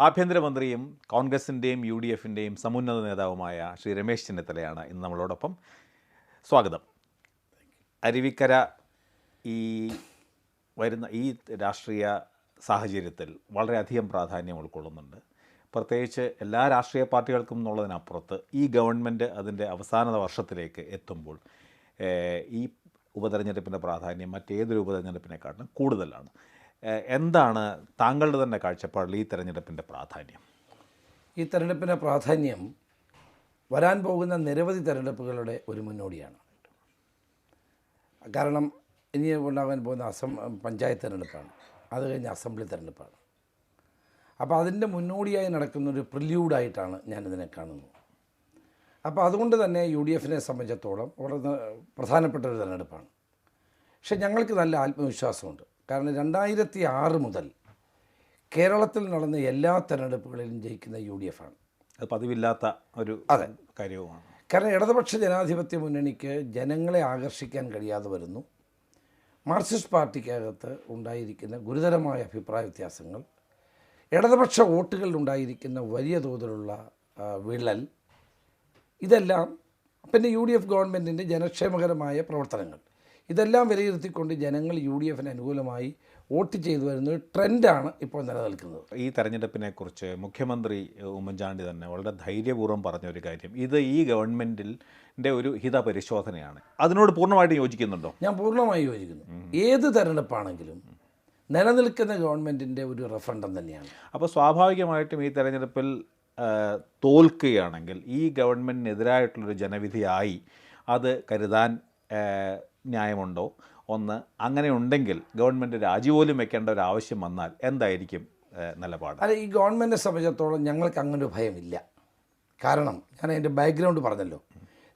ആഭ്യന്തരമന്ത്രിയും കോൺഗ്രസിൻ്റെയും U D എഫിൻ്റെയും സമുന്നത നേതാവുമായ ശ്രീ രമേശ് ചെന്നിത്തലയാണ് ഇന്ന് നമ്മളോടൊപ്പം. സ്വാഗതം. അരുവിക്കര ഈ വരുന്ന ഈ രാഷ്ട്രീയ സാഹചര്യത്തിൽ വളരെയധികം പ്രാധാന്യം ഉൾക്കൊള്ളുന്നുണ്ട്. പ്രത്യേകിച്ച് എല്ലാ രാഷ്ട്രീയ പാർട്ടികൾക്കും എന്നുള്ളതിനപ്പുറത്ത് ഈ ഗവൺമെൻറ് അതിൻ്റെ അവസാന വർഷത്തിലേക്ക് എത്തുമ്പോൾ ഈ ഉപതെരഞ്ഞെടുപ്പിൻ്റെ പ്രാധാന്യം മറ്റേതൊരു ഉപതെരഞ്ഞെടുപ്പിനെക്കാട്ടിലും കൂടുതലാണ്. എന്താണ് താങ്കളുടെ തന്നെ കാഴ്ചപ്പാടിൽ ഈ തെരഞ്ഞെടുപ്പിൻ്റെ പ്രാധാന്യം? ഈ തെരഞ്ഞെടുപ്പിൻ്റെ പ്രാധാന്യം വരാൻ പോകുന്ന നിരവധി തെരഞ്ഞെടുപ്പുകളുടെ ഒരു മുന്നോടിയാണ്. കാരണം ഇനി ഉണ്ടാകാൻ പോകുന്ന പഞ്ചായത്ത് തെരഞ്ഞെടുപ്പാണ്, അത് കഴിഞ്ഞ് അസംബ്ലി തെരഞ്ഞെടുപ്പാണ്. അപ്പോൾ അതിൻ്റെ മുന്നോടിയായി നടക്കുന്നൊരു പ്രില്യൂഡായിട്ടാണ് ഞാനിതിനെ കാണുന്നത്. അപ്പോൾ അതുകൊണ്ട് തന്നെ യു ഡി എഫിനെ സംബന്ധിച്ചിടത്തോളം വളരെ പ്രധാനപ്പെട്ട ഒരു തെരഞ്ഞെടുപ്പാണ്. പക്ഷേ ഞങ്ങൾക്ക് നല്ല ആത്മവിശ്വാസമുണ്ട്. കാരണം 2006 മുതൽ കേരളത്തിൽ നടന്ന എല്ലാ തെരഞ്ഞെടുപ്പുകളിലും ജയിക്കുന്ന യു ഡി എഫ് ആണ്. അത് പതിവില്ലാത്ത ഒരു കാര്യവുമാണ്. കാരണം ഇടതുപക്ഷ ജനാധിപത്യ മുന്നണിക്ക് ജനങ്ങളെ ആകർഷിക്കാൻ കഴിയാതെ വരുന്നു. മാർക്സിസ്റ്റ് പാർട്ടിക്കകത്ത് ഉണ്ടായിരിക്കുന്ന ഗുരുതരമായ അഭിപ്രായ വ്യത്യാസങ്ങൾ, ഇടതുപക്ഷ വോട്ടുകളിലുണ്ടായിരിക്കുന്ന വലിയ തോതിലുള്ള വിള്ളൽ, ഇതെല്ലാം പിന്നെ യു ഡി എഫ് ഗവൺമെൻറ്റിൻ്റെ ജനക്ഷേമകരമായ പ്രവർത്തനങ്ങൾ, ഇതെല്ലാം വിലയിരുത്തിക്കൊണ്ട് ജനങ്ങൾ യു ഡി എഫിന് അനുകൂലമായി വോട്ട് ചെയ്തു വരുന്ന ഒരു ട്രെൻഡാണ് ഇപ്പോൾ നിലനിൽക്കുന്നത്. ഈ തെരഞ്ഞെടുപ്പിനെക്കുറിച്ച് മുഖ്യമന്ത്രി ഉമ്മൻചാണ്ടി തന്നെ വളരെ ധൈര്യപൂർവ്വം പറഞ്ഞൊരു കാര്യം, ഇത് ഈ ഗവൺമെൻറ്റിൻ്റെ ഒരു ഹിതപരിശോധനയാണ്. അതിനോട് പൂർണ്ണമായിട്ട് യോജിക്കുന്നുണ്ടോ? ഞാൻ പൂർണ്ണമായി യോജിക്കുന്നു. ഏത് തെരഞ്ഞെടുപ്പാണെങ്കിലും നിലനിൽക്കുന്ന ഗവൺമെൻറ്റിൻ്റെ ഒരു റഫറൻഡം തന്നെയാണ്. അപ്പോൾ സ്വാഭാവികമായിട്ടും ഈ തെരഞ്ഞെടുപ്പിൽ തോൽക്കുകയാണെങ്കിൽ ഈ ഗവൺമെൻറ്റിനെതിരായിട്ടുള്ളൊരു ജനവിധിയായി അത് കരുതാൻ ന്യായമുണ്ടോ? ഒന്ന്, അങ്ങനെ ഉണ്ടെങ്കിൽ ഗവൺമെൻറ് രാജിപോലും വെക്കേണ്ട ഒരു ആവശ്യം വന്നാൽ എന്തായിരിക്കും നിലപാട്? അല്ല, ഈ ഗവൺമെൻറ്റിനെ സംബന്ധിച്ചിടത്തോളം ഞങ്ങൾക്ക് അങ്ങനെ ഒരു ഭയമില്ല. കാരണം ഞാൻ അതിൻ്റെ ബാക്ക്ഗ്രൗണ്ട് പറഞ്ഞല്ലോ.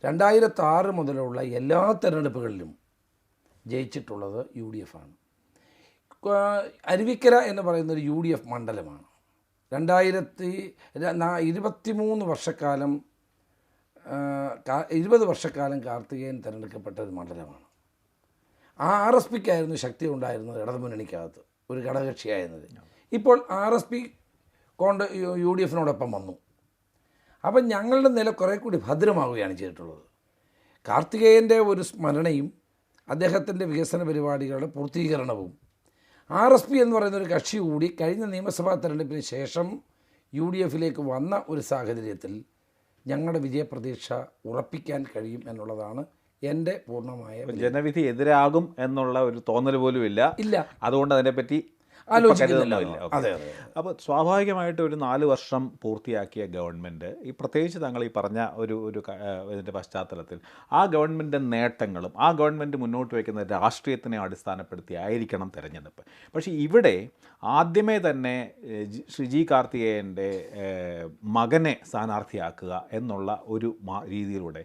2006 മുതലുള്ള എല്ലാ തെരഞ്ഞെടുപ്പുകളിലും ജയിച്ചിട്ടുള്ളത് യു ഡി എഫ് ആണ്. അരുവിക്കര എന്ന് പറയുന്നൊരു യു ഡി എഫ് മണ്ഡലമാണ്. 23 വർഷക്കാലം 20 വർഷക്കാലം കാർത്തികേയൻ തിരഞ്ഞെടുക്കപ്പെട്ട ഒരു മണ്ഡലമാണ്. ആ RSPക്ക് ആയിരുന്നു ശക്തി ഉണ്ടായിരുന്നത്, ഇടതുമുന്നണിക്കകത്ത് ഒരു ഘടകകക്ഷിയായിരുന്നത്. ഇപ്പോൾ RSP യു ഡി എഫിനോടൊപ്പം വന്നു. അപ്പം ഞങ്ങളുടെ നില കുറേ കൂടി ഭദ്രമാവുകയാണ് ചെയ്തിട്ടുള്ളത്. കാർത്തികേയൻ്റെ ഒരു സ്മരണയും അദ്ദേഹത്തിൻ്റെ വികസന പരിപാടികളുടെ പൂർത്തീകരണവും RSP എന്ന് പറയുന്നൊരു കക്ഷി കൂടി കഴിഞ്ഞ നിയമസഭാ തെരഞ്ഞെടുപ്പിന് ശേഷം യു ഡി എഫിലേക്ക് വന്ന ഒരു സാഹചര്യത്തിൽ ഞങ്ങളുടെ വിജയപ്രതീക്ഷ ഉറപ്പിക്കാൻ കഴിയും എന്നുള്ളതാണ് എൻ്റെ പൂർണ്ണമായ. ജനവിധി എതിരാകും എന്നുള്ള ഒരു തോന്നൽ പോലും ഇല്ല. അതുകൊണ്ട് അതിനെപ്പറ്റി ആലോചിക്കുന്നില്ല. അതെ. അപ്പോൾ സ്വാഭാവികമായിട്ട് ഒരു 4 വർഷം പൂർത്തിയാക്കിയ ഗവൺമെൻറ്, ഈ പ്രത്യേകിച്ച് താങ്കൾ ഈ പറഞ്ഞ ഒരു ഇതിൻ്റെ പശ്ചാത്തലത്തിൽ ആ ഗവൺമെൻറ് നേട്ടങ്ങളും ആ ഗവൺമെൻറ് മുന്നോട്ട് വയ്ക്കുന്ന രാഷ്ട്രീയത്തിനെ അടിസ്ഥാനപ്പെടുത്തി ആയിരിക്കണം തിരഞ്ഞെടുപ്പ്. പക്ഷേ ഇവിടെ ആദ്യമേ തന്നെ ശ്രീ ജി കാർത്തികേയൻ്റെ മകനെ സ്ഥാനാർത്ഥിയാക്കുക എന്നുള്ള ഒരു രീതിയിലൂടെ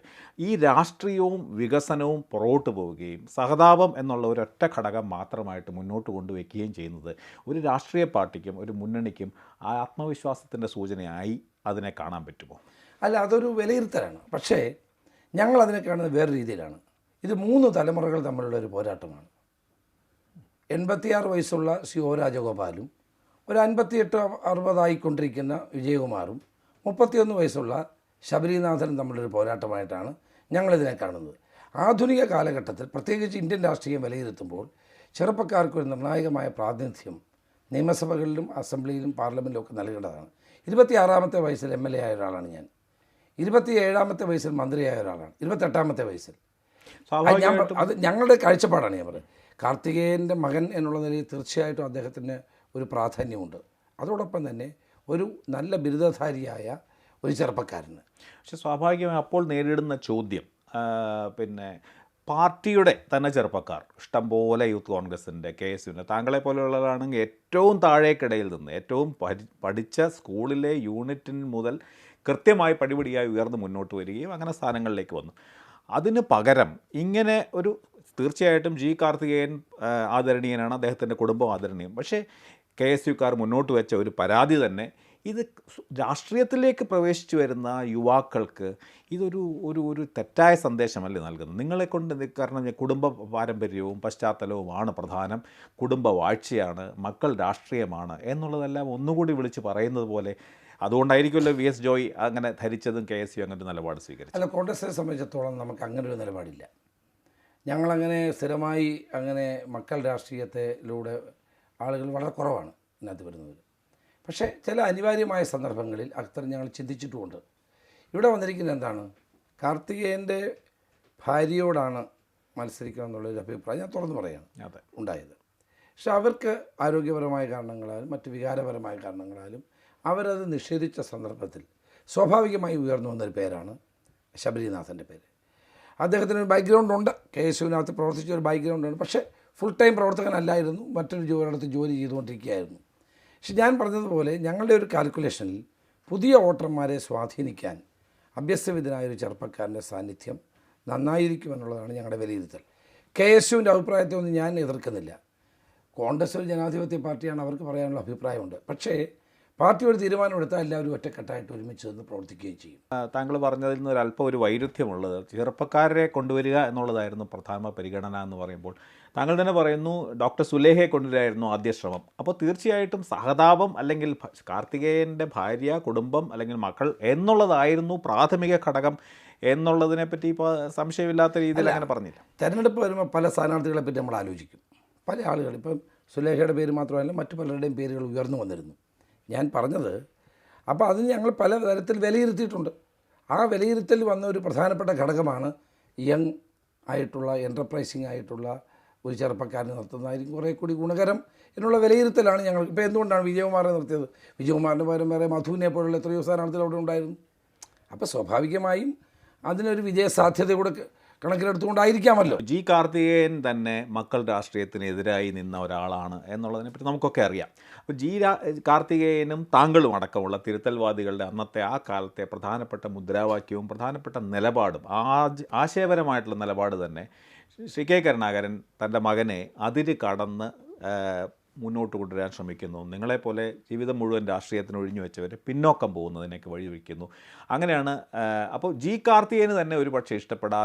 ഈ രാഷ്ട്രീയവും വികസനവും പുറകോട്ട് പോവുകയും സഹതാപം എന്നുള്ള ഒരൊറ്റ ഘടകം മാത്രമായിട്ട് മുന്നോട്ട് കൊണ്ടുവയ്ക്കുകയും ചെയ്യുന്നത് ഒരു രാഷ്ട്രീയ പാർട്ടിക്കും ഒരു മുന്നണിക്കും ആത്മവിശ്വാസത്തിൻ്റെ സൂചനയായി അതിനെ കാണാൻ പറ്റുമോ? അല്ല, അതൊരു വിലയിരുത്തലാണ്. പക്ഷേ ഞങ്ങളതിനെ കാണുന്നത് വേറെ രീതിയിലാണ്. ഇത് 3 തലമുറകൾ തമ്മിലുള്ള ഒരു പോരാട്ടമാണ്. 86 വയസ്സുള്ള ശ്രീ ഒ രാജഗോപാലും ഒരു 58-60 ആയിക്കൊണ്ടിരിക്കുന്ന വിജയകുമാറും 31 വയസ്സുള്ള ശബരിനാഥനും തമ്മിലൊരു പോരാട്ടമായിട്ടാണ് ഞങ്ങളിതിനെ കാണുന്നത്. ആധുനിക കാലഘട്ടത്തിൽ പ്രത്യേകിച്ച് ഇന്ത്യൻ രാഷ്ട്രീയം വിലയിരുത്തുമ്പോൾ ചെറുപ്പക്കാർക്കൊരു നിർണായകമായ പ്രാതിനിധ്യം നിയമസഭകളിലും അസംബ്ലിയിലും പാർലമെൻറ്റിലും ഒക്കെ നൽകേണ്ടതാണ്. 26-ാമത്തെ വയസ്സിൽ MLA ആയ ഒരാളാണ് ഞാൻ. 27-ാമത്തെ വയസ്സിൽ മന്ത്രിയായ ഒരാളാണ്. 28-ാമത്തെ വയസ്സിൽ. അത് ഞങ്ങളുടെ കാഴ്ചപ്പാടാണ് ഞാൻ പറയുന്നത്. കാർത്തികേയൻ്റെ മകൻ എന്നുള്ള നിലയിൽ തീർച്ചയായിട്ടും അദ്ദേഹത്തിന് ഒരു പ്രാധാന്യമുണ്ട്. അതോടൊപ്പം തന്നെ ഒരു നല്ല ബിരുദധാരിയായ ഒരു ചെറുപ്പക്കാരന്. പക്ഷെ സ്വാഭാവികമായി അപ്പോൾ നേരിടുന്ന ചോദ്യം, പിന്നെ പാർട്ടിയുടെ തന്നെ ചെറുപ്പക്കാർ ഇഷ്ടംപോലെ യൂത്ത് കോൺഗ്രസിൻ്റെ, KSUവിൻ്റെ, താങ്കളെ പോലെയുള്ളവരാണെങ്കിൽ ഏറ്റവും താഴേക്കിടയിൽ നിന്ന് ഏറ്റവും പഠിച്ച സ്കൂളിലെ യൂണിറ്റിന് മുതൽ കൃത്യമായി പടിപടിയായി ഉയർന്ന് മുന്നോട്ട് വരികയും അങ്ങനെ സ്ഥാനങ്ങളിലേക്ക് വന്നു. അതിന് പകരം ഇങ്ങനെ ഒരു, തീർച്ചയായിട്ടും ജി കാർത്തികേയൻ ആദരണീയനാണ്, അദ്ദേഹത്തിൻ്റെ കുടുംബം ആദരണീയം. പക്ഷേ KSUക്കാർ മുന്നോട്ട് വെച്ച ഒരു പരാതി തന്നെ ഇത് രാഷ്ട്രീയത്തിലേക്ക് പ്രവേശിച്ചു വരുന്ന യുവാക്കൾക്ക് ഇതൊരു ഒരു ഒരു തെറ്റായ സന്ദേശമല്ലേ നൽകുന്നത്? നിങ്ങളെക്കൊണ്ട് കാരണം കുടുംബ പാരമ്പര്യവും പശ്ചാത്തലവുമാണ് പ്രധാനം, കുടുംബ വാഴ്ചയാണ്, മക്കൾ രാഷ്ട്രീയമാണ് എന്നുള്ളതെല്ലാം ഒന്നുകൂടി വിളിച്ച് പറയുന്നത് പോലെ. അതുകൊണ്ടായിരിക്കുമല്ലോ വി എസ് ജോയ് അങ്ങനെ ധരിച്ചതും കെ എസ് യു അങ്ങനെ നിലപാട് സ്വീകരിച്ചു. അല്ല, കോൺഗ്രസിനെ സംബന്ധിച്ചിടത്തോളം നമുക്ക് അങ്ങനെ ഒരു നിലപാടില്ല. ഞങ്ങളങ്ങനെ സ്ഥിരമായി അങ്ങനെ മക്കൾ രാഷ്ട്രീയത്തിലൂടെ ആളുകൾ വളരെ കുറവാണ് ഇതിനകത്ത് വരുന്നത്. പക്ഷേ ചില അനിവാര്യമായ സന്ദർഭങ്ങളിൽ അത്തരം ഞങ്ങൾ ചിന്തിച്ചിട്ടുമുണ്ട്. ഇവിടെ വന്നിരിക്കുന്നത് എന്താണ്, കാർത്തികേയൻ്റെ ഭാര്യയോടാണ് മത്സരിക്കണം എന്നുള്ളൊരു അഭിപ്രായം ഞാൻ തുറന്നു പറയുകയാണ് ഉണ്ടായത്. പക്ഷെ അവർക്ക് ആരോഗ്യപരമായ കാരണങ്ങളാലും മറ്റ് വികാരപരമായ കാരണങ്ങളാലും അവരത് നിഷേധിച്ച സന്ദർഭത്തിൽ സ്വാഭാവികമായി ഉയർന്നു വന്നൊരു പേരാണ് ശബരിനാഥൻ്റെ പേര്. അദ്ദേഹത്തിന് ഒരു ബാക്ക്ഗ്രൗണ്ട് ഉണ്ട്, കെ എസ് യുവിനകത്ത് പ്രവർത്തിച്ച ഒരു ബാക്ക്ഗ്രൗണ്ട് ഉണ്ട്. പക്ഷേ ഫുൾ ടൈം പ്രവർത്തകനല്ലായിരുന്നു, മറ്റൊരു ജോലിയിടത്ത് ജോലി ചെയ്തുകൊണ്ടിരിക്കുകയായിരുന്നു. പക്ഷെ ഞാൻ പറഞ്ഞതുപോലെ ഞങ്ങളുടെ ഒരു കാൽക്കുലേഷനിൽ പുതിയ വോട്ടർമാരെ സ്വാധീനിക്കാൻ അഭ്യസ്തവിദ്യനായൊരു ചെറുപ്പക്കാരൻ്റെ സാന്നിധ്യം നന്നായിരിക്കുമെന്നുള്ളതാണ് ഞങ്ങളുടെ വിലയിരുത്തൽ. കെ എസ് യുവിൻ്റെ അഭിപ്രായത്തെ ഒന്നും ഞാൻ എതിർക്കുന്നില്ല. കോൺഗ്രസ് ഒരു ജനാധിപത്യ പാർട്ടിയാണ്, അവർക്ക് പറയാനുള്ള അഭിപ്രായമുണ്ട്. പക്ഷേ പാർട്ടി ഒരു തീരുമാനമെടുത്താൽ എല്ലാവരും ഒറ്റക്കെട്ടായിട്ട് ഒരുമിച്ച് നിന്ന് പ്രവർത്തിക്കുകയും ചെയ്യും. താങ്കൾ പറഞ്ഞതിൽ നിന്ന് ഒരല്പം ഒരു വൈരുദ്ധ്യമുള്ളത്, ചെറുപ്പക്കാരെ കൊണ്ടുവരിക എന്നുള്ളതായിരുന്നു പ്രധാന പരിഗണന എന്ന് പറയുമ്പോൾ താങ്കൾ തന്നെ പറയുന്നു ഡോക്ടർ സുലേഹയെ കൊണ്ടുവരായിരുന്നു ആദ്യ ശ്രമം. അപ്പോൾ തീർച്ചയായിട്ടും സഹതാപം അല്ലെങ്കിൽ കാർത്തികേയൻ്റെ ഭാര്യ, കുടുംബം അല്ലെങ്കിൽ മക്കൾ എന്നുള്ളതായിരുന്നു പ്രാഥമിക ഘടകം എന്നുള്ളതിനെപ്പറ്റി ഇപ്പോൾ സംശയമില്ലാത്ത രീതിയിൽ അങ്ങനെ പറഞ്ഞില്ല. തെരഞ്ഞെടുപ്പ് വരുമ്പോൾ പല സ്ഥാനാർത്ഥികളെ പറ്റി നമ്മൾ ആലോചിക്കും. പല ആളുകൾ, ഇപ്പം സുലേഖയുടെ പേര് മാത്രമല്ല മറ്റു പലരുടെയും പേരുകൾ ഉയർന്നു വന്നിരുന്നു. ഞാൻ പറഞ്ഞത് അപ്പോൾ അതിന് ഞങ്ങൾ പല തരത്തിൽ വിലയിരുത്തിയിട്ടുണ്ട്. ആ വിലയിരുത്തൽ വന്ന ഒരു പ്രധാനപ്പെട്ട ഘടകമാണ് യങ് ആയിട്ടുള്ള എൻ്റർപ്രൈസിങ് ആയിട്ടുള്ള ഒരു ചെറുപ്പക്കാരനെ നിർത്തുന്നതായിരിക്കും കുറേ കൂടി ഗുണകരം എന്നുള്ള വിലയിരുത്തലാണ് ഞങ്ങൾ. ഇപ്പോൾ എന്തുകൊണ്ടാണ് വിജയകുമാറിനെ നിർത്തിയത്? വിജയകുമാറിന് പകരം വേറെ മധുവിനെ പോലുള്ള എത്രയോ സ്ഥാനാർത്ഥികൾ അവിടെ ഉണ്ടായിരുന്നു. അപ്പോൾ സ്വാഭാവികമായും അതിനൊരു വിജയസാധ്യത കൂടെ കണക്കിലെടുത്തുകൊണ്ടായിരിക്കാമല്ലോ. ജി കാർത്തികേയൻ തന്നെ മക്കൾ രാഷ്ട്രീയത്തിനെതിരായി നിന്ന ഒരാളാണ് എന്നുള്ളതിനെപ്പറ്റി നമുക്കൊക്കെ അറിയാം. അപ്പോൾ കാർത്തികേയനും താങ്കളും അടക്കമുള്ള തിരുത്തൽവാദികളുടെ അന്നത്തെ ആ കാലത്തെ പ്രധാനപ്പെട്ട മുദ്രാവാക്യവും പ്രധാനപ്പെട്ട നിലപാടും ആശയപരമായിട്ടുള്ള നിലപാട് തന്നെ ശ്രീ കെ കരുണാകരൻ തൻ്റെ മകനെ അതിര് കടന്ന് മുന്നോട്ട് കൊണ്ടുവരാൻ ശ്രമിക്കുന്നു. നിങ്ങളെപ്പോലെ ജീവിതം മുഴുവൻ രാഷ്ട്രീയത്തിന് ഒഴിഞ്ഞു വെച്ചവർ പിന്നോക്കം പോകുന്നതിനൊക്കെ വഴിവെക്കുന്നു. അങ്ങനെയാണ്. അപ്പോൾ ജി കാർത്തികേയന് തന്നെ ഒരു പക്ഷേ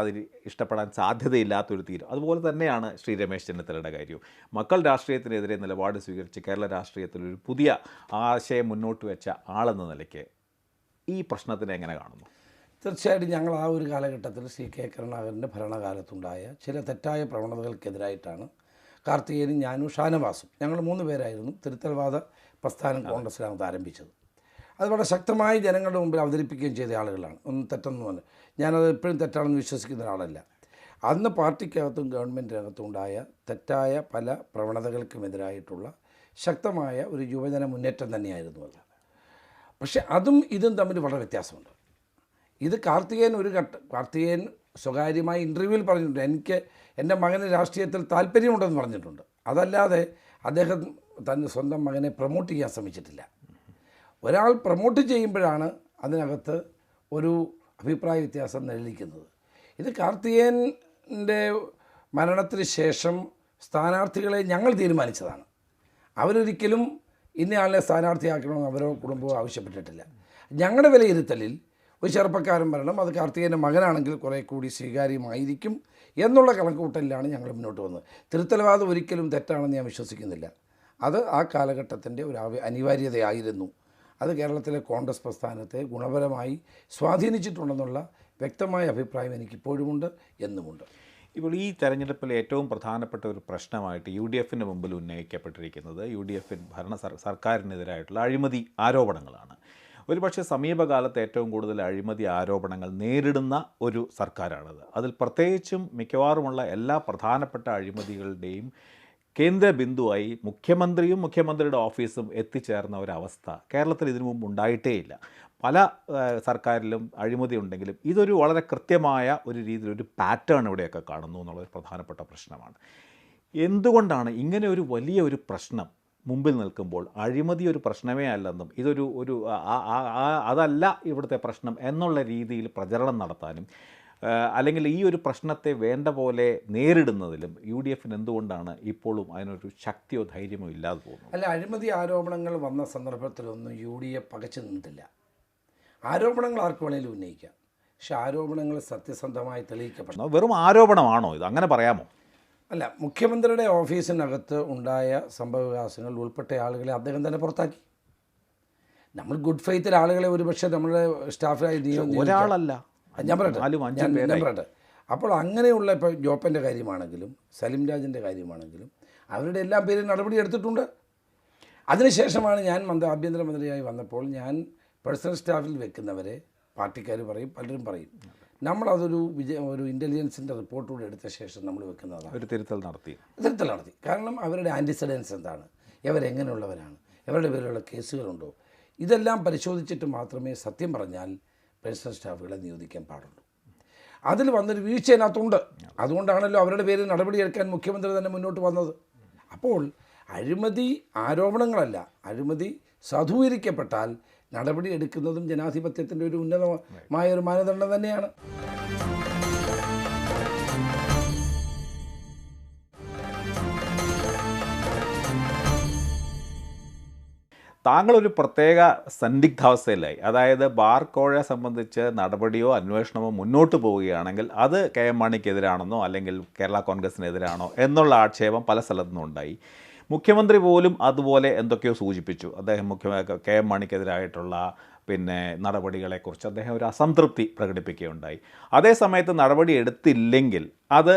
ഇഷ്ടപ്പെടാൻ സാധ്യതയില്ലാത്തൊരു തീരും. അതുപോലെ തന്നെയാണ് ശ്രീ രമേശ് ചെന്നിത്തലയുടെ കാര്യവും. മക്കൾ രാഷ്ട്രീയത്തിനെതിരെ നിലപാട് സ്വീകരിച്ച് കേരള രാഷ്ട്രീയത്തിൽ ഒരു പുതിയ ആശയം മുന്നോട്ട് വെച്ച ആളെന്ന നിലയ്ക്ക് ഈ പ്രശ്നത്തിനെ എങ്ങനെ കാണുന്നു? തീർച്ചയായിട്ടും ഞങ്ങൾ ആ ഒരു കാലഘട്ടത്തിൽ ശ്രീ കെ കരുണാകരൻ്റെ ഭരണകാലത്തുണ്ടായ ചില തെറ്റായ പ്രവണതകൾക്കെതിരായിട്ടാണ് കാർത്തികേയനും ഞാനും ഷാനവാസും ഞങ്ങൾ 3 പേരായിരുന്നു തിരുത്തൽവാദ പ്രസ്ഥാനം കോൺഗ്രസ്സിനകത്ത് ആരംഭിച്ചത്. അത് വളരെ ശക്തമായി ജനങ്ങളുടെ മുമ്പിൽ അവതരിപ്പിക്കുകയും ചെയ്ത ആളുകളാണ്. ഒന്നും തെറ്റൊന്നുമല്ല, ഞാനത് എപ്പോഴും തെറ്റാണെന്ന് വിശ്വസിക്കുന്ന ഒരാളല്ല. അന്ന് പാർട്ടിക്കകത്തും ഗവൺമെൻറ്റിനകത്തും ഉണ്ടായ തെറ്റായ പല പ്രവണതകൾക്കുമെതിരായിട്ടുള്ള ശക്തമായ ഒരു യുവജന മുന്നേറ്റം തന്നെയായിരുന്നു അത്. പക്ഷേ അതും ഇതും തമ്മിൽ വളരെ വ്യത്യാസമുണ്ട്. ഇത് കാർത്തികേയൻ സ്വകാര്യമായി ഇൻ്റർവ്യൂവിൽ പറഞ്ഞിട്ടുണ്ട്, എനിക്ക് എൻ്റെ മകന് രാഷ്ട്രീയത്തിൽ താല്പര്യമുണ്ടെന്ന് പറഞ്ഞിട്ടുണ്ട്. അതല്ലാതെ അദ്ദേഹം തൻ്റെ സ്വന്തം മകനെ പ്രൊമോട്ട് ചെയ്യാൻ ശ്രമിച്ചിട്ടില്ല. ഒരാൾ പ്രൊമോട്ട് ചെയ്യുമ്പോഴാണ് അതിനകത്ത് ഒരു അഭിപ്രായ വ്യത്യാസം നിലനിൽക്കുന്നത്. ഇത് കാർത്തികേയൻ്റെ മരണത്തിന് ശേഷം സ്ഥാനാർത്ഥികളെ ഞങ്ങൾ തീരുമാനിച്ചതാണ്. അവരൊരിക്കലും ഇന്നയാളിനെ സ്ഥാനാർത്ഥിയാക്കണമെന്ന് അവരോ കുടുംബമോ ആവശ്യപ്പെട്ടിട്ടില്ല. ഞങ്ങളുടെ വിലയിരുത്തലിൽ ഒരു ചെറുപ്പക്കാരൻ വരണം, അത് കാർത്തികേയൻ്റെ മകനാണെങ്കിൽ കുറേ കൂടി സ്വീകാര്യമായിരിക്കും എന്നുള്ള കണക്കുകൂട്ടലിലാണ് ഞങ്ങൾ മുന്നോട്ട് വന്നത്. തിരുത്തൽവാദം ഒരിക്കലും തെറ്റാണെന്ന് ഞാൻ വിശ്വസിക്കുന്നില്ല. അത് ആ കാലഘട്ടത്തിൻ്റെ ഒരു അനിവാര്യതയായിരുന്നു. അത് കേരളത്തിലെ കോൺഗ്രസ് പ്രസ്ഥാനത്തെ ഗുണപരമായി സ്വാധീനിച്ചിട്ടുണ്ടെന്നുള്ള വ്യക്തമായ അഭിപ്രായം എനിക്കിപ്പോഴുമുണ്ട്, എന്നുമുണ്ട്. ഇപ്പോൾ ഈ തെരഞ്ഞെടുപ്പിൽ ഏറ്റവും പ്രധാനപ്പെട്ട ഒരു പ്രശ്നമായിട്ട് UDFന് മുമ്പിൽ ഉന്നയിക്കപ്പെട്ടിരിക്കുന്നത് UDF സർക്കാരിനെതിരായിട്ടുള്ള അഴിമതി ആരോപണങ്ങളാണ്. ഒരുപക്ഷെ സമീപകാലത്ത് ഏറ്റവും കൂടുതൽ അഴിമതി ആരോപണങ്ങൾ നേരിടുന്ന ഒരു സർക്കാരാണത്. അതിൽ പ്രത്യേകിച്ചും മിക്കവാറുമുള്ള എല്ലാ പ്രധാനപ്പെട്ട അഴിമതികളുടെയും കേന്ദ്ര ബിന്ദുവായി മുഖ്യമന്ത്രിയും മുഖ്യമന്ത്രിയുടെ ഓഫീസും എത്തിച്ചേർന്ന ഒരവസ്ഥ കേരളത്തിൽ ഇതിനു മുമ്പ് ഉണ്ടായിട്ടേയില്ല. പല സർക്കാരിലും അഴിമതി ഉണ്ടെങ്കിലും ഇതൊരു വളരെ കൃത്യമായ ഒരു രീതിയിൽ ഒരു പാറ്റേൺ ഇവിടെയൊക്കെ കാണുന്നു എന്നുള്ളൊരു പ്രധാനപ്പെട്ട പ്രശ്നമാണ്. എന്തുകൊണ്ടാണ് ഇങ്ങനെ ഒരു വലിയ ഒരു പ്രശ്നം മുമ്പിൽ നിൽക്കുമ്പോൾ അഴിമതി ഒരു പ്രശ്നമേ അല്ലെന്നും ഇതൊരു അതല്ല ഇവിടുത്തെ പ്രശ്നം എന്നുള്ള രീതിയിൽ പ്രചരണം നടത്താനും അല്ലെങ്കിൽ ഈ ഒരു പ്രശ്നത്തെ വേണ്ട പോലെ നേരിടുന്നതിലും UDFന് എന്തുകൊണ്ടാണ് ഇപ്പോഴും അതിനൊരു ശക്തിയോ ധൈര്യമോ ഇല്ലാതെ പോകുന്നത്? അല്ല, അഴിമതി ആരോപണങ്ങൾ വന്ന സന്ദർഭത്തിലൊന്നും UDF പകച്ചു നിന്നിട്ടില്ല. ആരോപണങ്ങൾ ആർക്ക് വേണേലും ഉന്നയിക്കാം, പക്ഷെ ആരോപണങ്ങൾ സത്യസന്ധമായി തെളിയിക്കപ്പെടണം. വെറും ആരോപണമാണോ ഇത്? അങ്ങനെ പറയാമോ? അല്ല, മുഖ്യമന്ത്രിയുടെ ഓഫീസിനകത്ത് ഉണ്ടായ സംഭവവികാസങ്ങൾ ഉൾപ്പെട്ട ആളുകളെ അദ്ദേഹം തന്നെ പുറത്താക്കി. നമ്മൾ ഗുഡ് ഫെയ്ത്തിൽ ആളുകളെ ഒരുപക്ഷെ നമ്മുടെ സ്റ്റാഫായി ഒരാളല്ല, ഞാൻ പറയട്ടെ. അപ്പോൾ അങ്ങനെയുള്ള ഇപ്പോൾ ജോപ്പൻ്റെ കാര്യമാണെങ്കിലും സലിം രാജിൻ്റെ കാര്യമാണെങ്കിലും അവരുടെ എല്ലാം പേരിൽ നടപടി എടുത്തിട്ടുണ്ട്. അതിനുശേഷമാണ് ഞാൻ ആഭ്യന്തരമന്ത്രിയായി വന്നപ്പോൾ ഞാൻ പേഴ്സണൽ സ്റ്റാഫിൽ വെക്കുന്നവരെ പാർട്ടിക്കാർ പറയും, പലരും പറയും, നമ്മളതൊരു ഒരു ഇൻ്റലിജൻസിൻ്റെ റിപ്പോർട്ടുകൂടെ എടുത്ത ശേഷം നമ്മൾ വെക്കുന്നതാണ്. ഒരു തിരുത്തൽ നടത്തി. കാരണം അവരുടെ ആൻറ്റിസിഡൻസ് എന്താണ്, ഇവരെങ്ങനെയുള്ളവരാണ്, ഇവരുടെ പേരിലുള്ള കേസുകളുണ്ടോ, ഇതെല്ലാം പരിശോധിച്ചിട്ട് മാത്രമേ സത്യം പറഞ്ഞാൽ പേഴ്സണൽ സ്റ്റാഫുകളെ നിയോഗിക്കാൻ പാടുള്ളൂ. അതിൽ വന്നൊരു വീഴ്ച അതിനകത്തുണ്ട്. അതുകൊണ്ടാണല്ലോ അവരുടെ പേരിൽ നടപടിയെടുക്കാൻ മുഖ്യമന്ത്രി തന്നെ മുന്നോട്ട് വന്നത്. അപ്പോൾ അഴിമതി ആരോപണങ്ങളല്ല, അഴിമതി സാധൂകരിക്കപ്പെട്ടാൽ നടപടി എടുക്കുന്നതും ജനാധിപത്യത്തിൻ്റെ ഒരു ഉന്നതമായ ഒരു മാനദണ്ഡം തന്നെയാണ്. താങ്കളൊരു പ്രത്യേക സന്ദിഗ്ധാവസ്ഥയിലായി. അതായത് ബാർ കോഴയെ സംബന്ധിച്ച് നടപടിയോ അന്വേഷണമോ മുന്നോട്ട് പോവുകയാണെങ്കിൽ അത് KM മാണിക്കെതിരാണെന്നോ അല്ലെങ്കിൽ കേരള കോൺഗ്രസിനെതിരാണോ എന്നുള്ള ആക്ഷേപം പല സ്ഥലത്തുനിന്നും ഉണ്ടായി. മുഖ്യമന്ത്രി പോലും അതുപോലെ എന്തൊക്കെയോ സൂചിപ്പിച്ചു. അദ്ദേഹം KM മാണിക്കെതിരായിട്ടുള്ള നടപടികളെക്കുറിച്ച് അദ്ദേഹം ഒരു അസംതൃപ്തി പ്രകടിപ്പിക്കുകയുണ്ടായി. അതേസമയത്ത് നടപടി എടുത്തില്ലെങ്കിൽ അത്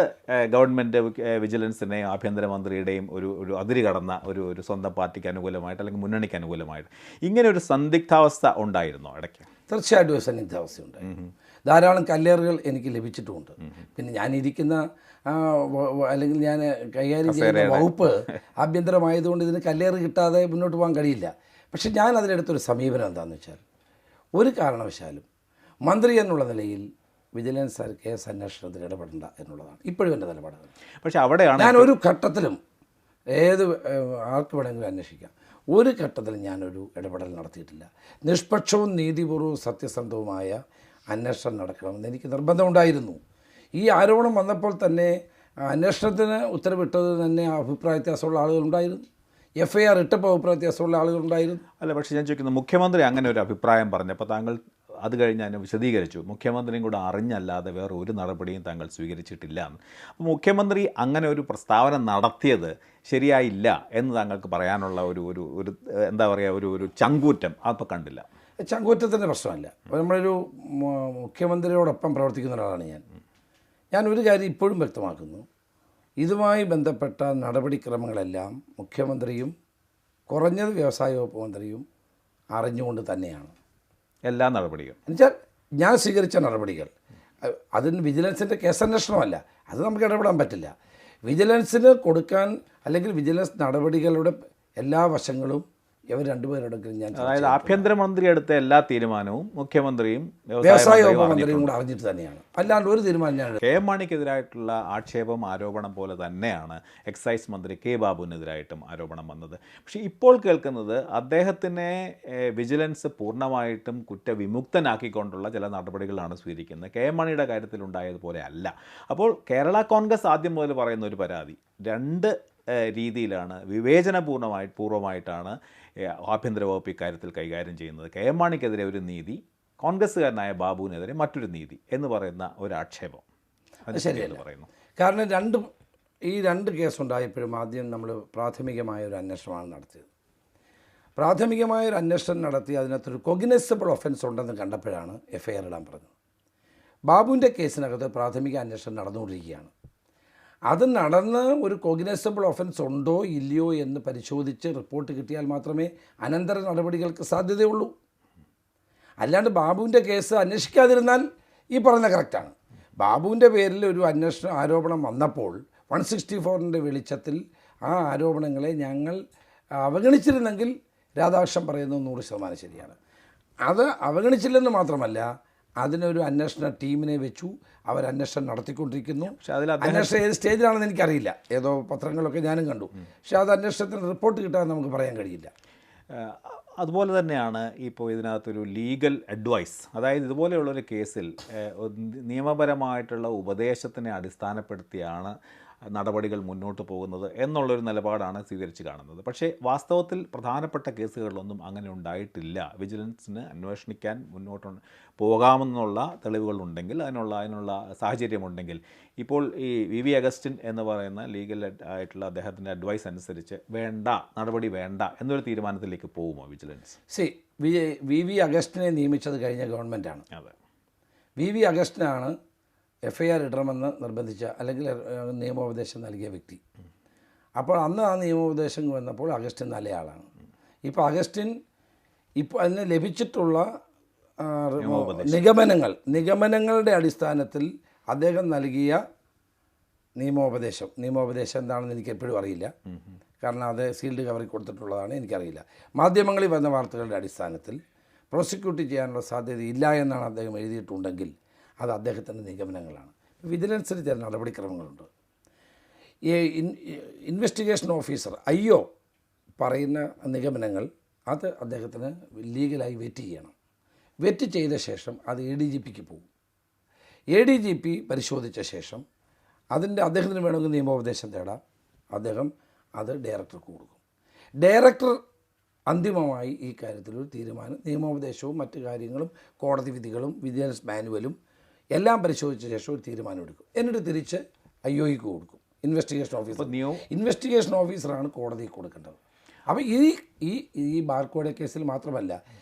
ഗവൺമെൻറ് വിജിലൻസിനെയും ആഭ്യന്തരമന്ത്രിയുടെയും ഒരു അതിര് കടന്ന ഒരു സ്വന്തം പാർട്ടിക്ക് അനുകൂലമായിട്ട് അല്ലെങ്കിൽ മുന്നണിക്ക് അനുകൂലമായിട്ട് ഇങ്ങനെ ഒരു സന്ദിഗ്ധാവസ്ഥ ഉണ്ടായിരുന്നോ ഇടയ്ക്ക്? തീർച്ചയായിട്ടും ഒരു സന്നിഗ്ധാവസ്ഥ ഉണ്ടായിരുന്നു. ധാരാളം കല്ലേറുകൾ എനിക്ക് ലഭിച്ചിട്ടുമുണ്ട്. പിന്നെ ഞാനിരിക്കുന്ന അല്ലെങ്കിൽ ഞാൻ കൈകാര്യം ചെയ്യുന്ന വകുപ്പ് ആഭ്യന്തരമായതുകൊണ്ട് ഇതിന് കല്ലേറ് കിട്ടാതെ മുന്നോട്ട് പോകാൻ കഴിയില്ല. പക്ഷെ ഞാൻ അതിലെടുത്തൊരു സമീപനം എന്താണെന്ന് വെച്ചാൽ, ഒരു കാരണവശാലും മന്ത്രി എന്നുള്ള നിലയിൽ വിജിലൻസ് കേസ് അന്വേഷണത്തിൽ ഇടപെടേണ്ട എന്നുള്ളതാണ് ഇപ്പോഴും എൻ്റെ നിലപാടാണ്. പക്ഷേ അവിടെയാണ് ഞാൻ ഒരു ഘട്ടത്തിലും ആർക്ക് വേണമെങ്കിലും അന്വേഷിക്കാം, ഒരു ഘട്ടത്തിലും ഞാനൊരു ഇടപെടൽ നടത്തിയിട്ടില്ല. നിഷ്പക്ഷവും നീതിപൂർവ്വവും സത്യസന്ധവുമായ അന്വേഷണം നടക്കണമെന്ന് എനിക്ക് നിർബന്ധമുണ്ടായിരുന്നു. ഈ ആരോപണം വന്നപ്പോൾ തന്നെ അന്വേഷണത്തിന് ഉത്തരവിട്ടത് തന്നെ അഭിപ്രായ വ്യത്യാസമുള്ള ആളുകളുണ്ടായിരുന്നു. FIR ഇട്ടപ്പോൾ അഭിപ്രായ വ്യത്യാസമുള്ള ആളുകളുണ്ടായിരുന്നു. അല്ല, പക്ഷേ ഞാൻ ചോദിക്കുന്നത്, മുഖ്യമന്ത്രി അങ്ങനെ ഒരു അഭിപ്രായം പറഞ്ഞപ്പോൾ താങ്കൾ അത് കഴിഞ്ഞ് അതിനെ വിശദീകരിച്ചു. മുഖ്യമന്ത്രിയും കൂടെ അറിഞ്ഞല്ലാതെ വേറെ ഒരു നടപടിയും താങ്കൾ സ്വീകരിച്ചിട്ടില്ല എന്ന്. അപ്പോൾ മുഖ്യമന്ത്രി അങ്ങനെ ഒരു പ്രസ്താവന നടത്തിയത് ശരിയായില്ല എന്ന് താങ്കൾക്ക് പറയാനുള്ള ഒരു എന്താ പറയുക, ഒരു ചങ്കൂറ്റം അപ്പോൾ കണ്ടില്ല? ചങ്കൂറ്റത്തിൻ്റെ പ്രശ്നമല്ല. നമ്മളൊരു മുഖ്യമന്ത്രിയോടൊപ്പം പ്രവർത്തിക്കുന്ന ഒരാളാണ് ഞാൻ ഒരു കാര്യം ഇപ്പോഴും വ്യക്തമാക്കുന്നു. ഇതുമായി ബന്ധപ്പെട്ട നടപടിക്രമങ്ങളെല്ലാം മുഖ്യമന്ത്രിയും കുറഞ്ഞത് വ്യവസായ വകുപ്പ് മന്ത്രിയും അറിഞ്ഞുകൊണ്ട് തന്നെയാണ് എല്ലാ നടപടികളും. എന്നുവെച്ചാൽ ഞാൻ സ്വീകരിച്ച നടപടികൾ അതിന് വിജിലൻസിൻ്റെ കേസന്വേഷണമല്ല, അത് നമുക്ക് ഇടപെടാൻ പറ്റില്ല. വിജിലൻസിന് കൊടുക്കാൻ അല്ലെങ്കിൽ വിജിലൻസ് നടപടികളുടെ എല്ലാ വശങ്ങളും ഇവർ രണ്ടുപേരോടൊക്കെ ഞാൻ, അതായത് ആഭ്യന്തരമന്ത്രി എടുത്ത എല്ലാ തീരുമാനവും മുഖ്യമന്ത്രിയും വ്യവസായ വകുപ്പ് മന്ത്രിയും കൂടെ അറിഞ്ഞിട്ട് തന്നെയാണ്. അല്ലാണ്ട് ഒരു തീരുമാനം ഞാൻ KM മാണിക്കെതിരായിട്ടുള്ള ആക്ഷേപം ആരോപണം പോലെ തന്നെയാണ് എക്സൈസ് മന്ത്രി K ബാബുവിനെതിരായിട്ടും ആരോപണം വന്നത്. പക്ഷേ ഇപ്പോൾ കേൾക്കുന്നത് അദ്ദേഹത്തിനെ വിജിലൻസ് പൂർണ്ണമായിട്ടും കുറ്റവിമുക്തനാക്കിക്കൊണ്ടുള്ള ചില നടപടികളാണ് സ്വീകരിക്കുന്നത്. KM മാണിയുടെ കാര്യത്തിലുണ്ടായതുപോലെ അല്ല. അപ്പോൾ കേരള കോൺഗ്രസ് ആദ്യം മുതൽ പറയുന്ന ഒരു പരാതി രണ്ട് രീതിയിലാണ്, പൂർവ്വമായിട്ടാണ് ആഭ്യന്തര വകുപ്പ് ഇക്കാര്യത്തിൽ കൈകാര്യം ചെയ്യുന്നത്. KM മാണിക്കെതിരെ ഒരു നീതി, കോൺഗ്രസ്സുകാരനായ ബാബുവിനെതിരെ മറ്റൊരു നീതി എന്ന് പറയുന്ന ഒരു ആക്ഷേപം ശരിയല്ല പറയുന്നു. കാരണം ഈ രണ്ട് കേസുണ്ടായപ്പോഴും ആദ്യം നമ്മൾ പ്രാഥമികമായ ഒരു അന്വേഷണമാണ് നടത്തിയത്. പ്രാഥമികമായ ഒരു അന്വേഷണം നടത്തി അതിനകത്തൊരു കൊഗ്നിസബിൾ ഒഫൻസ് ഉണ്ടെന്ന് കണ്ടപ്പോഴാണ് FIR ഇടാൻ പറഞ്ഞത്. ബാബുവിൻ്റെ കേസിനകത്ത് പ്രാഥമിക അന്വേഷണം നടന്നുകൊണ്ടിരിക്കുകയാണ്. അത് നടന്ന് ഒരു കൊഗ്നിസബിൾ ഒഫൻസ് ഉണ്ടോ ഇല്ലയോ എന്ന് പരിശോധിച്ച് റിപ്പോർട്ട് കിട്ടിയാൽ മാത്രമേ അനന്തര നടപടികൾക്ക് സാധ്യതയുള്ളൂ. അല്ലാണ്ട് ബാബുവിൻ്റെ കേസ് അന്വേഷിക്കാതിരുന്നാൽ ഈ പറയുന്ന കറക്റ്റാണ്. ബാബുവിൻ്റെ പേരിൽ ഒരു ആരോപണം വന്നപ്പോൾ 164ൻ്റെ വെളിച്ചത്തിൽ ആ ആരോപണങ്ങളെ ഞങ്ങൾ അവഗണിച്ചിരുന്നെങ്കിൽ രാധാകൃഷ്ണൻ പറയുന്നത് 100% ശരിയാണ്. അത് അവഗണിച്ചില്ലെന്ന് മാത്രമല്ല, അതിനൊരു അന്വേഷണ ടീമിനെ വെച്ചു, അവർ അന്വേഷണം നടത്തിക്കൊണ്ടിരിക്കുന്നു. അന്വേഷണം ഏത് സ്റ്റേജിലാണെന്ന് എനിക്കറിയില്ല, ഏതോ പത്രങ്ങളൊക്കെ ഞാനും കണ്ടു. പക്ഷേ അത് അന്വേഷണത്തിന് റിപ്പോർട്ട് കിട്ടാൻ നമുക്ക് പറയാൻ കഴിയില്ല. അതുപോലെ തന്നെയാണ് ഇപ്പോൾ ഇതിനകത്തൊരു ലീഗൽ അഡ്വൈസ്, അതായത് ഇതുപോലെയുള്ളൊരു കേസിൽ നിയമപരമായിട്ടുള്ള ഉപദേശത്തിനെ അടിസ്ഥാനപ്പെടുത്തിയാണ് നടപടികൾ മുന്നോട്ട് പോകുന്നത് എന്നുള്ളൊരു നിലപാടാണ് സ്വീകരിച്ച് കാണുന്നത്. പക്ഷേ വാസ്തവത്തിൽ പ്രധാനപ്പെട്ട കേസുകളിലൊന്നും അങ്ങനെ ഉണ്ടായിട്ടില്ല. വിജിലൻസിന് അന്വേഷിക്കാൻ മുന്നോട്ട് പോകാമെന്നുള്ള തെളിവുകളുണ്ടെങ്കിൽ, അതിനുള്ള സാഹചര്യമുണ്ടെങ്കിൽ ഇപ്പോൾ ഈ വി അഗസ്റ്റിൻ എന്ന് പറയുന്ന ലീഗൽ ആയിട്ടുള്ള അദ്ദേഹത്തിൻ്റെ അഡ്വൈസ് അനുസരിച്ച് നടപടി വേണ്ട എന്നൊരു തീരുമാനത്തിലേക്ക് പോകുമോ വിജിലൻസ്? വി അഗസ്റ്റിനെ നിയമിച്ചത് കഴിഞ്ഞ ഗവൺമെൻറ്റാണ്. അതെ, വി അഗസ്റ്റിനാണ് FIR ഇടണമെന്ന് നിർബന്ധിച്ച അല്ലെങ്കിൽ നിയമോപദേശം നൽകിയ വ്യക്തി. അപ്പോൾ അന്ന് ആ നിയമോപദേശം വന്നപ്പോൾ അഗസ്റ്റിൻ നല്ലയാളാണ്. ഇപ്പോൾ അഗസ്റ്റിൻ അതിന് ലഭിച്ചിട്ടുള്ള നിഗമനങ്ങളുടെ അടിസ്ഥാനത്തിൽ അദ്ദേഹം നൽകിയ നിയമോപദേശം എന്താണെന്ന് എനിക്ക് എപ്പോഴും അറിയില്ല, കാരണം അത് സീൽഡ് കവറിൽ കൊടുത്തിട്ടുള്ളതാണ്, എനിക്കറിയില്ല. മാധ്യമങ്ങളിൽ വന്ന വാർത്തകളുടെ അടിസ്ഥാനത്തിൽ പ്രോസിക്യൂട്ട് ചെയ്യാനുള്ള സാധ്യതയില്ല എന്നാണ് അദ്ദേഹം എഴുതിയിട്ടുണ്ടെങ്കിൽ അത് അദ്ദേഹത്തിൻ്റെ നിഗമനങ്ങളാണ്. വിജിലൻസിന് ചില നടപടിക്രമങ്ങളുണ്ട്. ഈ ഇൻവെസ്റ്റിഗേഷൻ ഓഫീസർ IO പറയുന്ന നിഗമനങ്ങൾ അത് അദ്ദേഹത്തിന് ലീഗലായി വെറ്റ് ചെയ്യണം. വെറ്റ് ചെയ്ത ശേഷം അത് ADGPക്ക് പോകും. ADGP പരിശോധിച്ച ശേഷം അദ്ദേഹത്തിന് വേണമെങ്കിൽ നിയമോപദേശം തേടാം. അദ്ദേഹം അത് ഡയറക്ടർക്ക് കൊടുക്കും. ഡയറക്ടർ അന്തിമമായി ഈ കാര്യത്തിൽ ഒരു തീരുമാനം, നിയമോപദേശവും മറ്റു കാര്യങ്ങളും കോടതി വിധികളും വിജിലൻസ് മാനുവലും എല്ലാം പരിശോധിച്ച ശേഷം ഒരു തീരുമാനം എടുക്കും. എന്നിട്ട് തിരിച്ച് IOക്ക് കൊടുക്കും. ഇൻവെസ്റ്റിഗേഷൻ ഓഫീസറാണ് കോടതിക്ക് കൊടുക്കേണ്ടത്. അപ്പോൾ ഈ ബാർക്കോഡ് കേസിൽ മാത്രമല്ല,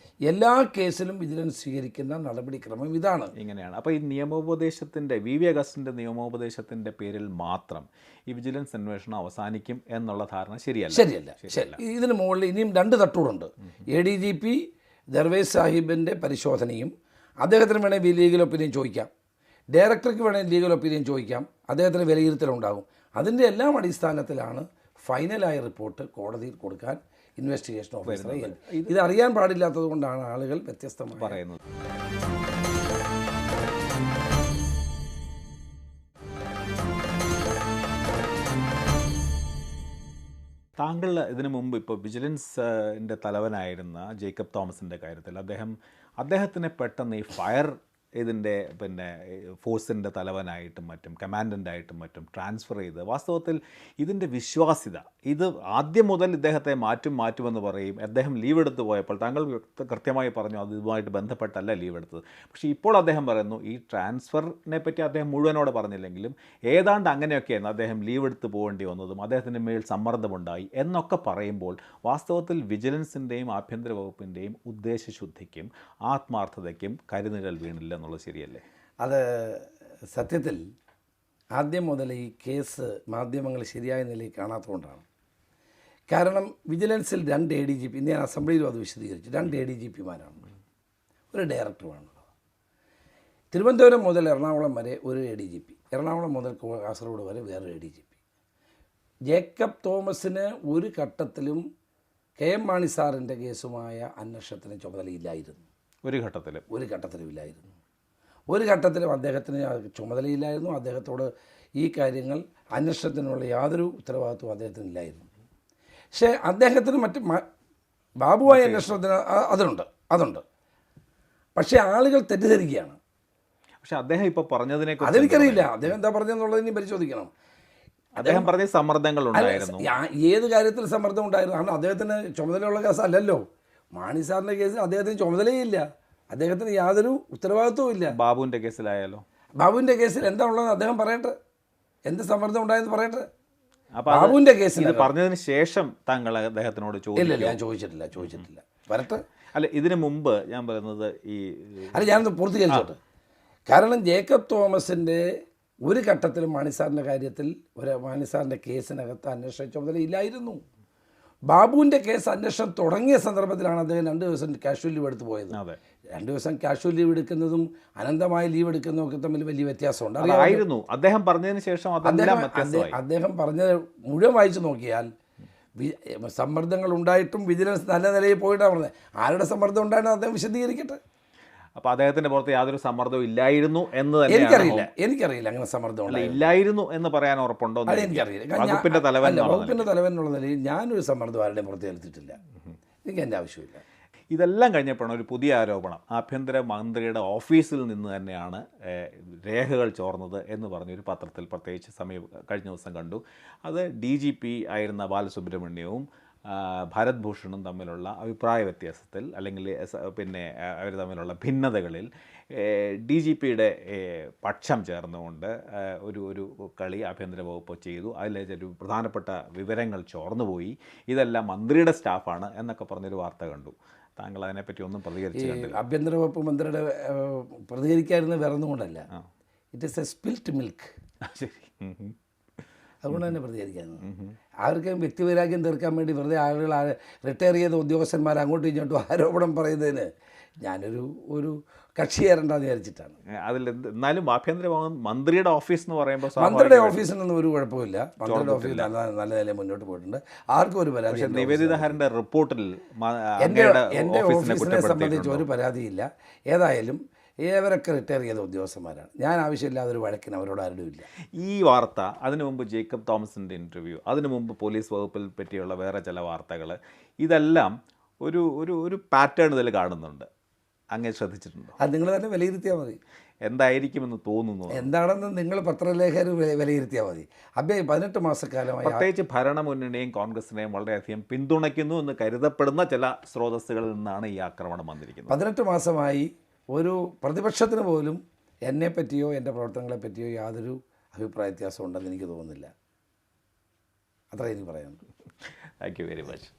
എല്ലാ കേസിലും വിജിലൻസ് സ്വീകരിക്കുന്ന നടപടിക്രമം ഇതാണ്, ഇങ്ങനെയാണ്. അപ്പോൾ ഈ നിയമോപദേശത്തിൻ്റെ വി അഗസ്റ്റിൻ്റെ നിയമോപദേശത്തിൻ്റെ പേരിൽ മാത്രം ഈ വിജിലൻസ് അന്വേഷണം അവസാനിക്കും എന്നുള്ള ധാരണ ശരിയല്ല. ഇതിന് മുകളിൽ ഇനിയും 2 തട്ടൂടുണ്ട്. ADGP ദർവേസ് സാഹിബിൻ്റെ പരിശോധനയും, അദ്ദേഹത്തിന് വേണമെങ്കിൽ ലീഗൽ ഒപ്പീനിയൻ ചോദിക്കാം, ഡയറക്ടർക്ക് വേണമെങ്കിൽ ലീഗൽ ഒപ്പീനിയൻ ചോദിക്കാം, അദ്ദേഹത്തിന് വിലയിരുത്തലുണ്ടാകും. അതിൻ്റെ എല്ലാം അടിസ്ഥാനത്തിലാണ് ഫൈനലായ റിപ്പോർട്ട് കോടതിയിൽ കൊടുക്കാൻ ഇൻവെസ്റ്റിഗേഷൻ ഓഫീസറെ. ഇത് അറിയാൻ പാടില്ലാത്തത് കൊണ്ടാണ് ആളുകൾ വ്യത്യസ്തമായി പറയുന്നത്. താങ്കൾ ഇതിനു മുമ്പ് ഇപ്പോൾ വിജിലൻസിൻ്റെ തലവനായിരുന്ന ജേക്കബ് തോമസിൻ്റെ കാര്യത്തിൽ അദ്ദേഹത്തിനെ പെട്ടെന്ന് ഈ ഫയർ ഫോഴ്സിൻ്റെ തലവനായിട്ടും മറ്റും കമാൻഡൻ്റായിട്ടും മറ്റും ട്രാൻസ്ഫർ ചെയ്ത് വാസ്തവത്തിൽ ഇതിൻ്റെ വിശ്വാസ്യത ഇത് ആദ്യം മുതൽ ഇദ്ദേഹത്തെ മാറ്റുമെന്ന് പറയും. അദ്ദേഹം ലീവ് എടുത്ത് പോയപ്പോൾ താങ്കൾ കൃത്യമായി പറഞ്ഞു അത് ഇതുമായിട്ട് ബന്ധപ്പെട്ടല്ല ലീവ് എടുത്തത്. പക്ഷേ ഇപ്പോൾ അദ്ദേഹം പറയുന്നു ഈ ട്രാൻസ്ഫറിനെ പറ്റി അദ്ദേഹം മുഴുവനോട് പറഞ്ഞില്ലെങ്കിലും ഏതാണ്ട് അങ്ങനെയൊക്കെയായിരുന്നു അദ്ദേഹം ലീവ് എടുത്ത് പോകേണ്ടി വന്നതും അദ്ദേഹത്തിൻ്റെ മേൽ സമ്മർദ്ദമുണ്ടായി എന്നൊക്കെ പറയുമ്പോൾ വാസ്തവത്തിൽ വിജിലൻസിൻ്റെയും ആഭ്യന്തര വകുപ്പിൻ്റെയും ഉദ്ദേശശുദ്ധിക്കും ആത്മാർത്ഥതയ്ക്കും കരിനിഴൽ വീണില്ല എന്നുള്ളത് ശരിയല്ലേ? അത് സത്യത്തിൽ ആദ്യം മുതൽ ഈ കേസ് മാധ്യമങ്ങൾ ശരിയായ നിലയിൽ കാണാത്തതുകൊണ്ടാണ്. കാരണം വിജിലൻസിൽ 2 ADGP, ഇന്ന് ഞാൻ അസംബ്ലിയിലും അത് വിശദീകരിച്ചു, 2 ADGPമാരാണ്, ഒരു ഡയറക്ടറുമാണുള്ളത്. തിരുവനന്തപുരം മുതൽ എറണാകുളം വരെ ഒരു ADGP, എറണാകുളം മുതൽ കാസർഗോഡ് വരെ വേറൊരു ADGP. ജേക്കബ് തോമസിന് ഒരു ഘട്ടത്തിലും KM മാണി സാറിൻ്റെ കേസുമായ അന്വേഷണത്തിന് ചുമതലയില്ലായിരുന്നു. ഒരു ഘട്ടത്തിലും ഇല്ലായിരുന്നു. ഒരു ഘട്ടത്തിലും അദ്ദേഹത്തിന് ചുമതലയില്ലായിരുന്നു. അദ്ദേഹത്തോട് ഈ കാര്യങ്ങൾ അന്വേഷണത്തിനുള്ള യാതൊരു ഉത്തരവാദിത്വവും അദ്ദേഹത്തിനില്ലായിരുന്നു. പക്ഷേ അദ്ദേഹത്തിന് ബാബുവായ അന്വേഷണത്തിന് അതുണ്ട്. പക്ഷേ ആളുകൾ തെറ്റിദ്ധരിക്കുകയാണ്. പക്ഷെ അദ്ദേഹം ഇപ്പോൾ പറഞ്ഞതിനെ അതെനിക്കറിയില്ല, അദ്ദേഹം എന്താ പറഞ്ഞതെന്നുള്ളത് ഇനി പരിശോധിക്കണം. അദ്ദേഹം പറഞ്ഞ സമ്മർദ്ദങ്ങളുണ്ടായിരുന്നു. ഏത് കാര്യത്തിൽ സമ്മർദ്ദം ഉണ്ടായിരുന്നു? കാരണം അദ്ദേഹത്തിന് ചുമതലയുള്ള കേസല്ലല്ലോ. മാണി സാറിൻ്റെ കേസിൽ അദ്ദേഹത്തിന് ചുമതലയില്ല, അദ്ദേഹത്തിന് യാതൊരു ഉത്തരവാദിത്വവും ഇല്ല. ബാബുവിൻ്റെ കേസിലായാലോ? ബാബുവിൻ്റെ കേസിൽ എന്താ ഉള്ളതെന്ന് അദ്ദേഹം പറയട്ടെ, എന്ത് സമ്മർദ്ദം ഉണ്ടായെന്ന് പറയട്ടെ. ബാബുവിൻ്റെ കേസിൽ പറഞ്ഞതിന് ശേഷം താങ്കൾ അദ്ദേഹത്തിനോട് ഇല്ല, ഞാൻ ചോദിച്ചിട്ടില്ല. വരട്ടെ. അല്ല, ഇതിനു മുമ്പ് ഞാൻ പറയുന്നത് ഞാനത് പൂർത്തീകരിച്ചോട്ടെ. കാരണം ജേക്കബ് തോമസിൻ്റെ ഒരു ഘട്ടത്തിലും മാണി സാറിൻ്റെ കാര്യത്തിൽ മാണി സാറിൻ്റെ കേസിനകത്ത് അന്വേഷണ ചുമതല ഇല്ലായിരുന്നു. ബാബുവിൻ്റെ കേസ് അന്വേഷണം തുടങ്ങിയ സന്ദർഭത്തിലാണ് അദ്ദേഹം 2 ദിവസം കാഷ്വൽ ലീവ് എടുത്ത് പോയത്. 2 ദിവസം കാഷ്വൽ ലീവ് എടുക്കുന്നതും അനന്തമായ ലീവ് എടുക്കുന്നതും ഒക്കെ തമ്മിൽ വലിയ വ്യത്യാസമുണ്ട്. അദ്ദേഹം പറഞ്ഞതിന് ശേഷം അദ്ദേഹം പറഞ്ഞത് മുഴുവൻ വായിച്ചു നോക്കിയാൽ സമ്മർദ്ദങ്ങൾ ഉണ്ടായിട്ടും വിജിലൻസ് നല്ല നിലയിൽ പോയിട്ടാണ് പറഞ്ഞത്. ആരുടെ സമ്മർദ്ദം ഉണ്ടായിരുന്നു അദ്ദേഹം വിശദീകരിക്കട്ടെ. അപ്പോൾ അദ്ദേഹത്തിൻ്റെ പുറത്ത് യാതൊരു സമ്മർദ്ദവും ഇല്ലായിരുന്നു എന്ന് തന്നെ എനിക്കറിയില്ല അങ്ങനെ സമ്മർദ്ദം ഇല്ലായിരുന്നു എന്ന് പറയാൻ ഉറപ്പുണ്ടോ? എനിക്കറിയില്ല. വകുപ്പിൻ്റെ തലവൻ എന്നുള്ള നിലയിൽ ഞാനൊരു സമ്മർദ്ദം ആരുടെയും പുറത്ത് ചെലുത്തിയിട്ടില്ല. എനിക്ക് എൻ്റെ ആവശ്യമില്ല. ഇതെല്ലാം കഴിഞ്ഞപ്പോഴാണ് ഒരു പുതിയ ആരോപണം ആഭ്യന്തര മന്ത്രിയുടെ ഓഫീസിൽ നിന്ന് തന്നെയാണ് രേഖകൾ ചോർന്നത് എന്ന് പറഞ്ഞൊരു പത്രത്തിൽ പ്രത്യേകിച്ച് കഴിഞ്ഞ ദിവസം കണ്ടു. അത് DGP ആയിരുന്ന ബാലസുബ്രഹ്മണ്യവും ഭാരത് ഭൂഷണും തമ്മിലുള്ള അഭിപ്രായ വ്യത്യാസത്തിൽ അല്ലെങ്കിൽ പിന്നെ അവർ തമ്മിലുള്ള ഭിന്നതകളിൽ DGPയുടെ പക്ഷം ചേർന്നുകൊണ്ട് ഒരു കളി ആഭ്യന്തര വകുപ്പ് ചെയ്തു. അതിലൊരു പ്രധാനപ്പെട്ട വിവരങ്ങൾ ചോർന്നുപോയി, ഇതെല്ലാം മന്ത്രിയുടെ സ്റ്റാഫാണ് എന്നൊക്കെ പറഞ്ഞൊരു വാർത്ത കണ്ടു. താങ്കൾ അതിനെപ്പറ്റി ഒന്നും പ്രതികരിച്ചു കണ്ടില്ല? ആഭ്യന്തര വകുപ്പ് മന്ത്രിയുടെ പ്രതികരിക്കാതിരുന്നത് വേറെ ഒന്നും കൊണ്ടല്ല, it is A spilt milk. ശരി. അതുകൊണ്ട് തന്നെ പ്രതികരിക്കാമെന്ന്. അവർക്ക് വ്യക്തിവൈരാഗ്യം തീർക്കാൻ വേണ്ടി വെറുതെ ആളുകൾ റിട്ടയർ ചെയ്ത ഉദ്യോഗസ്ഥന്മാർ അങ്ങോട്ടും ഇങ്ങോട്ടും ആരോപണം പറയുന്നതിന് ഞാനൊരു കക്ഷി ചേരണ്ടെന്ന് വിചാരിച്ചിട്ടാണ്. അതിൽ എന്നാലും ആഭ്യന്തര മന്ത്രിയുടെ ഓഫീസ് എന്ന് പറയുമ്പോൾ മന്ത്രിയുടെ ഓഫീസിനൊന്നും ഒരു കുഴപ്പമില്ല. മന്ത്രിയുടെ ഓഫീസ് നല്ല നിലയിൽ മുന്നോട്ട് പോയിട്ടുണ്ട്. ആർക്കും ഒരു പരാതി. നിവേദിതഹാരൻ്റെ റിപ്പോർട്ടിൽ എൻ്റെ ഓഫീസിനെ സംബന്ധിച്ച് ഒരു പരാതിയില്ല. ഏതായാലും ഏവരൊക്കെ റിട്ടയർ ചെയ്ത ഉദ്യോഗസ്ഥന്മാരാണ്. ഞാൻ ആവശ്യമില്ലാതെ ഒരു വഴക്കിന് അവരോട് ആരുമില്ല. ഈ വാർത്ത, അതിനു മുമ്പ് ജേക്കബ് തോമസിൻ്റെ ഇൻ്റർവ്യൂ, അതിനു മുമ്പ് പോലീസ് വകുപ്പിൽ പറ്റിയുള്ള വേറെ ചില വാർത്തകൾ, ഇതെല്ലാം ഒരു പാറ്റേൺ ഇതിൽ കാണുന്നുണ്ട്. അങ്ങനെ ശ്രദ്ധിച്ചിട്ടുണ്ടോ? അത് നിങ്ങൾ തന്നെ വിലയിരുത്തിയാൽ മതി. എന്തായിരിക്കുമെന്ന് തോന്നുന്നു? എന്താണെന്ന് നിങ്ങൾ പത്രലേഖകർ വിലയിരുത്തിയാൽ മതി. 18 മാസക്കാലമായി പ്രത്യേകിച്ച് ഭരണമുന്നണിയും കോൺഗ്രസിനെയും വളരെയധികം പിന്തുണയ്ക്കുന്നു എന്ന് കരുതപ്പെടുന്ന ചില സ്രോതസ്സുകളിൽ നിന്നാണ് ഈ ആക്രമണം വന്നിരിക്കുന്നത്. 18 മാസമായി ഒരു പ്രതിപക്ഷത്തിന് പോലും എന്നെപ്പറ്റിയോ എൻ്റെ പ്രവർത്തനങ്ങളെപ്പറ്റിയോ യാതൊരു അഭിപ്രായ വ്യത്യാസം ഉണ്ടെന്ന് എനിക്ക് തോന്നുന്നില്ല. അത്രേ എനിക്ക് പറയാനുള്ളൂ. Thank you very much.